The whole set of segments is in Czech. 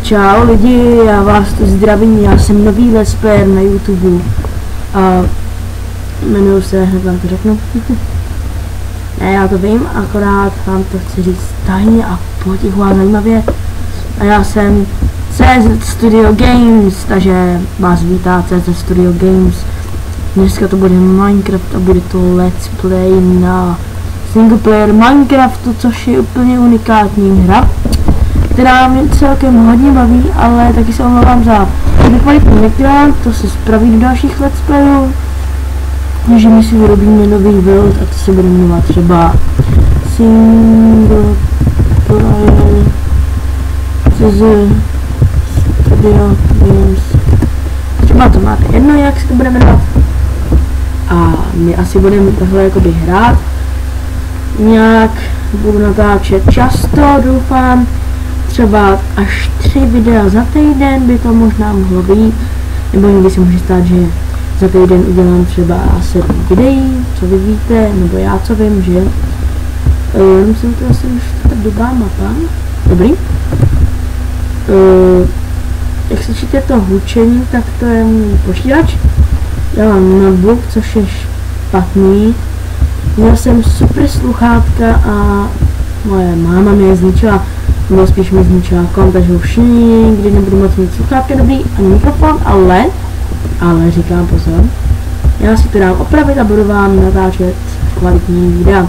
Čau lidi, já vás tu zdravím, já jsem nový let's player na YouTube a jmenuji se, hned vám to řeknu. Ne, já to vím, akorát vám to chci říct tajně a potichu a zajímavě. A já jsem CZ Studio Games, takže vás vítá CZ Studio Games. Dneska to bude Minecraft a bude to let's play na single player Minecraftu, což je úplně unikátní hra, která mě celkem hodně baví, ale taky se omlouvám za nekvalitní mikrofon, to se spraví do dalších let's playů. Takže my si vyrobíme nový build a to se bude jmenovat třeba single player Studio Games. Třeba to máte jedno, jak se to bude jmenovat. A my asi budeme tohle jakoby hrát. Nějak budu natáčet často, doufám. Třeba až 3 videa za týden by to možná mohlo být. Nebo někdy se může stát, že za týden udělám třeba 7 videí, co vy víte, nebo já co vím, že? Musím to asi už tak dobrá mapa. Dobrý. Jak slyšíte to hučení, tak to je můj počítač. Já mám notebook, což je špatný. Měl jsem super sluchátka a moje máma mě je zničila, nebo spíš mi zničila kom, takže už nikdy nebudu moc mít sluchátka dobrý, ani mikrofon, ale říkám pozor, já si to dám opravit a budu vám natáčet kvalitní videa.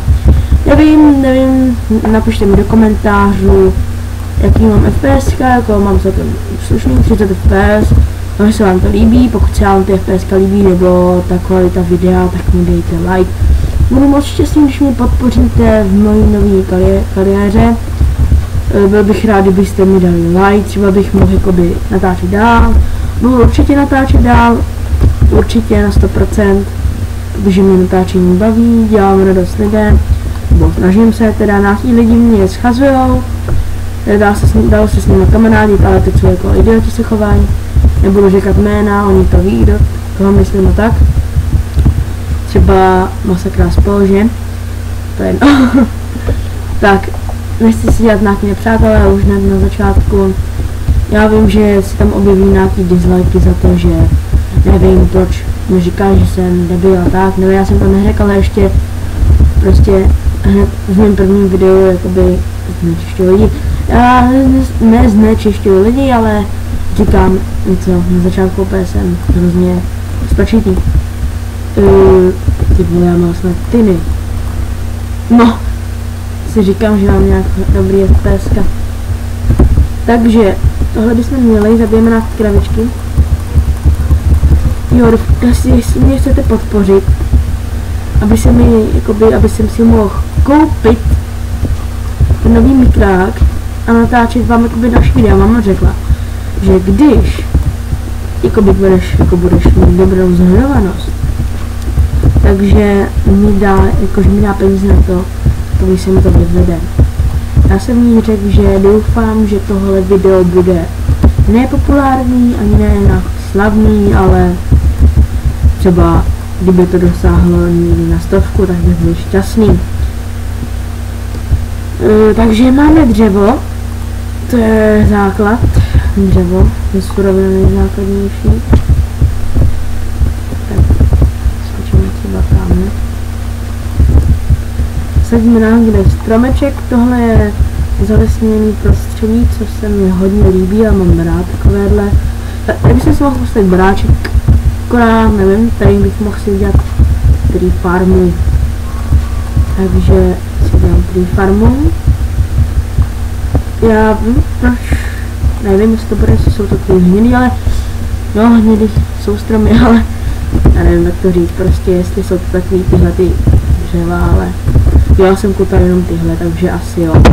Nevím, napište mi do komentářů, jaký mám FPS, jako mám celkem slušný 30 FPS, takže se vám to líbí, pokud se vám ty FPS líbí, nebo ta kvalita videa, tak mi dejte like. Budu moc šťastný, když mě podpoříte v mojí nové kariéře. Byl bych rád, kdybyste mi dali like, třeba bych mohl jakoby natáčet dál. Budu určitě natáčet dál, určitě na 100%, protože mě natáčení baví, dělám radost lidem, nebo snažím se, teda nějaký lidi mě schazujou, dalo se s nimi kamarádit, ale teď jsou jako idioti se chovají, nebudu říkat jména, oni to ví, koho myslím a tak. Třeba Masakra spol, že? To je no. Tak, nechci si dělat nějaké nepřátelé, už hned na začátku. Já vím, že si tam objeví nějaký disliky za to, že nevím proč mi říká, že jsem debil a tak, nebo já jsem to neřekl, ale ještě prostě hned v mém prvním videu jakoby znečišťuji lidi. Já neznečišťuji lidi, ale říkám něco, na začátku úplně jsem hrozně spočítý. Ty vole, já mám snad tyny. No, si říkám, že mám nějak dobrý FPSka. Takže, tohle bychom měli, zabijeme na kravičky. Jo, jestli mě chcete podpořit, aby jsem si mohl koupit ten nový mikrák a natáčet vám jakoby další videa. Máma řekla, že když budeš mít dobrou zhledovanost, takže mi dá peníze na to, aby se mi to vyvede. Já jsem jí řekl, že doufám, že tohle video bude nepopulární, ani ne slavný, ale třeba kdyby to dosáhlo někdy na 100, tak bych byl šťastný. Takže máme dřevo, to je základ, dřevo je surovina nejzákladnější. Sadíme někde stromeček, tohle je zalesněný prostředí, což se mi hodně líbí a mám rád takovéhle. Tady bych si mohl postavit baráček, akorát nevím, tady bych mohl si udělat tree farmu. Takže si dělám tree farmu. Já vím proč, nevím jestli to bude, jestli jsou to ty hnědý, ale jo, hnědý jsou stromy, ale já nevím jak to říct, prostě jestli jsou to takový tyhle ty dřeva, ale já jsem koupil jenom tyhle, takže asi jo.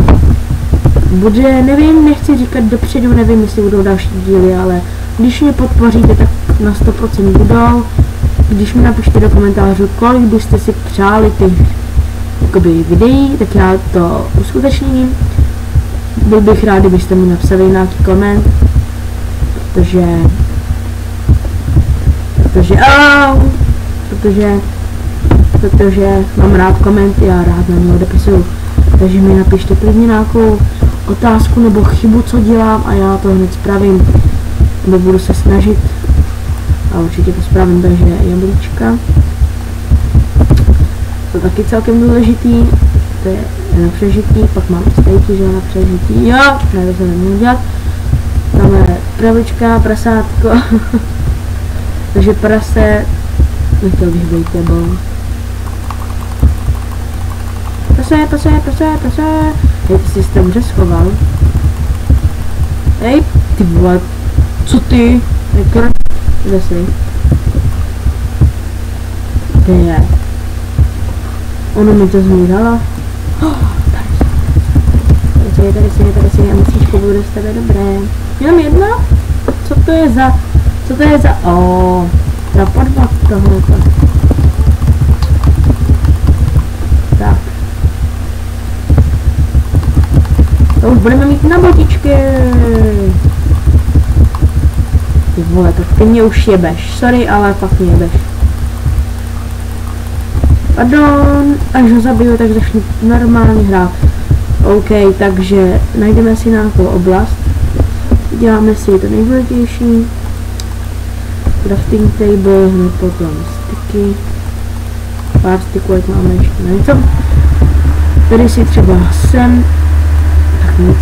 Bude, nevím, nechci říkat dopředu, nevím, jestli budou další díly, ale když mě podpoříte, tak na 100% budou. Když mi napište do komentářů, kolik byste si přáli těch jakoby videí, tak já to uskutečním. Byl bych rád, kdybyste mi napsali nějaký koment, protože mám rád koment, já rád na něj odepisuju. Takže mi napište klidně nějakou otázku nebo chybu, co dělám a já to hned spravím. Nebo budu se snažit a určitě to spravím, takže jablíčka. To taky celkem důležitý, to je na přežití, pak mám stejky, že na přežití, jo, ne, to se nemůžu dělat. Tam je kravička, prasátko, takže prase, nechtěl bych být tebou. Prase, hej, ty jsi se tam dobře schoval. Hej, ty vole, co ty? Kde jsi? Kde je? Ono mi to zmířalo. Tady si a musíčko bude z tebe dobré. Jenom jedna? Co to je za... za podvod tohoto. Tak. To už budeme mít na botičky. Ty vole, tak ty mě už jebeš. Sorry, ale fakt mě jebeš. Pardon, až ho zabiju, tak začnu normálně hrát. OK, takže najdeme si nějakou oblast. Děláme si to nejdůležitější. Crafting table, hned potom sticky. Pár sticků, ať máme ještě něco. Tady si třeba sem. Tak nic,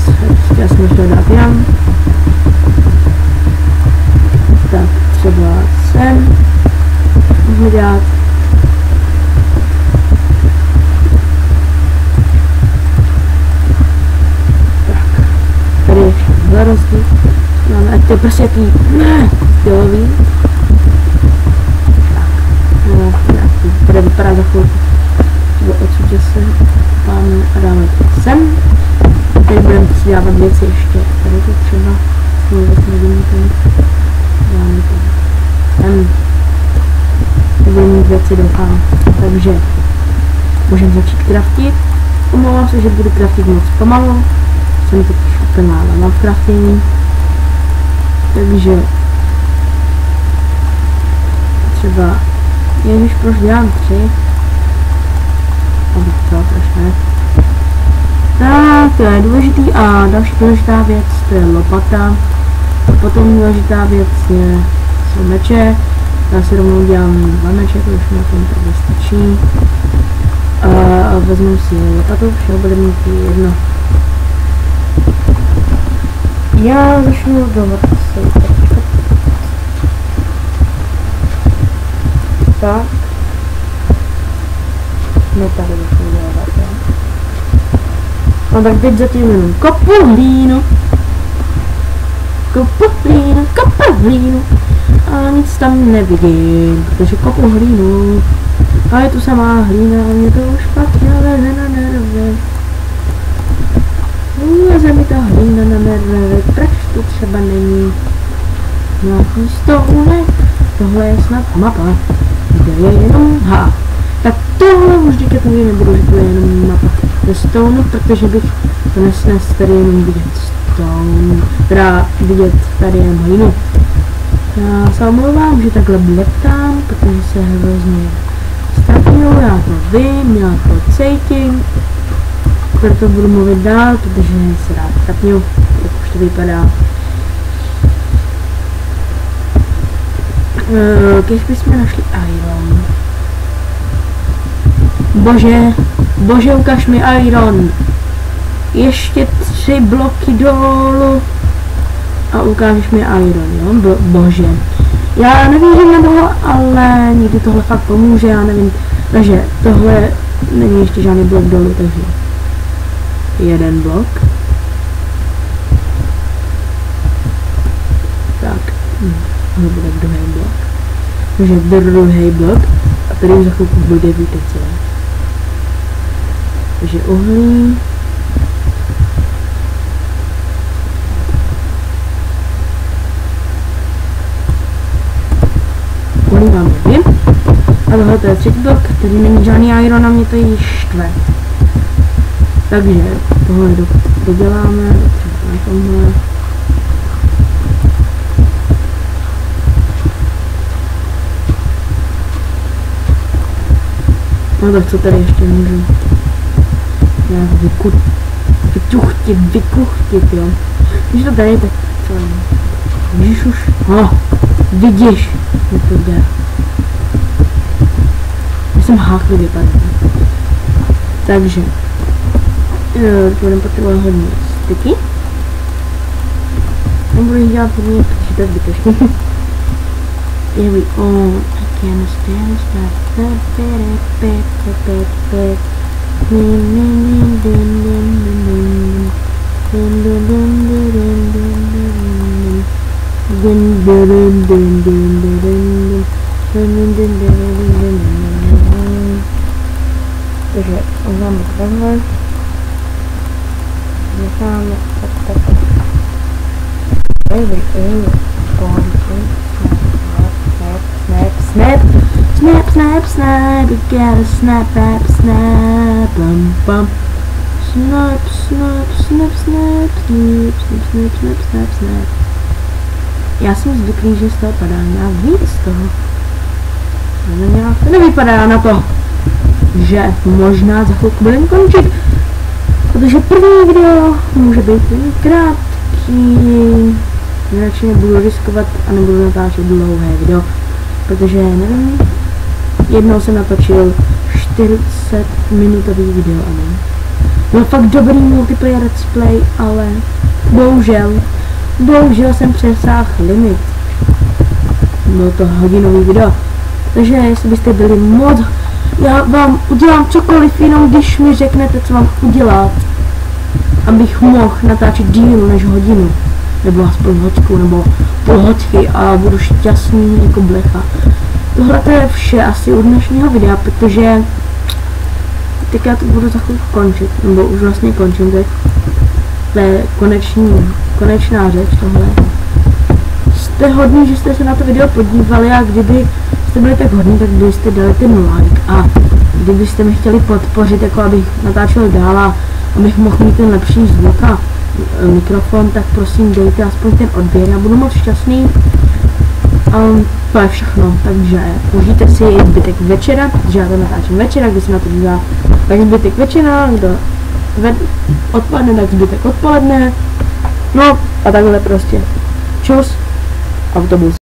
já jsem chtěl dát jam. Tak třeba sem. Můžeme dělat. Tak, tady je všechno zarostí. Máme, ať to je prostě jaký stylový. Tak, no, nějaký, tady vypadá za chvilku. Třeba odsud se páme a dáme to sem. Tady budeme si dávat věci ještě. Tady to třeba, vůbec nevím, dáme to sem. Tady mít věci doufám. Takže můžeme začít craftit. Omlouvám se, že budu craftit moc pomalu. Jsem totiž úplná lama v craftingu. Takže třeba, ježiš, proč dělám 3? Abych to, proč ne? Tak, to je důležitý a další důležitá věc, to je lopata. A potom důležitá věc jsou meče. Já si rovnou dělám 2 meče, to už mi na tom tady stačí. A vezmu si lopatu, všeho bude mít jedno. Já začnu dohrát se. Tak. No tady začnu dělat, jo. No tak teď zatím jenom kopu hlínu. A nic tam nevidím, protože kopu hlínu. A je tu samá hlína a mě to už špatně leze na nervy. Leze mi ta hlína na nervy, proč tu třeba není nějaký stounek? Tohle je snad mapa, kde je jenom tak tohle už teďka tady nebudu, že to je jenom mapa ze stone, protože bych to nesnes tady jenom vidět stone, teda vidět tady jen hlínu. Já se omlouvám, že takhle bleptám, protože se hrozně ztrapňuju, já to vím, já to cítím, proto budu mluvit dál, protože se rád trapňuju, jak už to vypadá. Když bychom našli iron. Bože, ukaž mi iron. Ještě 3 bloky dolů a ukážeš mi iron, jo? Bože. Já nevěřím na toho, ale někdy tohle fakt pomůže, já nevím. Takže tohle není ještě žádný blok dolů, takže 1 blok. Tak, tohle bude druhý blok. Takže druhý blok a tady už za chvilku bude, víte co. Takže uhlí. Uhlí máme 2. A tohle to je 3. blok, tady není žádný iron a mě to jí štve. Takže tohle doděláme, třeba na tomhle. No tak co tady ještě můžu nějak vytuchtit, vykuchtit, jo. Když to tady, tak to vidíš už, no, vidíš, mi to jde. Já jsem háklivý tady. Takže, budeme potřebovat hodně styky. Nebudu jich dělat hodně, protože to je zbytečný. Here we go. I can't stand takže uděláme takhle. Necháme tak. Here we go. Snap, we gotta snap, bum. Snap. Já jsem zvyklý, že z toho padá nějak víc z toho. To nevypadá na to, že možná za chvilku budeme končit, protože první video může být krátký. Radši nebudu riskovat a nebudu natáčet dlouhé video, protože nevím, jednou jsem natočil 40 minutový video, ano. Byl fakt dobrý multiplayer let's play, ale bohužel jsem přesáhl limit. Bylo to hodinový video, takže jestli byste byli moc, já vám udělám cokoliv, jenom když mi řeknete, co mám udělat, abych mohl natáčet díl než hodinu. Nebo aspoň hoďku, nebo půl hoďky a budu šťastný jako blecha. Tohle to je vše asi u dnešního videa, protože teď já to budu za chvilku končit, nebo už vlastně končím teď. To je konečná řeč tohle. Jste hodní, že jste se na to video podívali a kdyby jste byli tak hodní, tak byste dali ten like a kdybyste mi chtěli podpořit, jako abych natáčel dál a abych mohl mít ten lepší zvuk a mikrofon, tak prosím dejte aspoň ten odběr, já budu moc šťastný. To je všechno, takže užijte si zbytek večera, protože já to natáčím večera, když se na to dívá, tak zbytek večera, kdo odpadne, tak zbytek odpoledne, no a takhle prostě. Čus, autobus.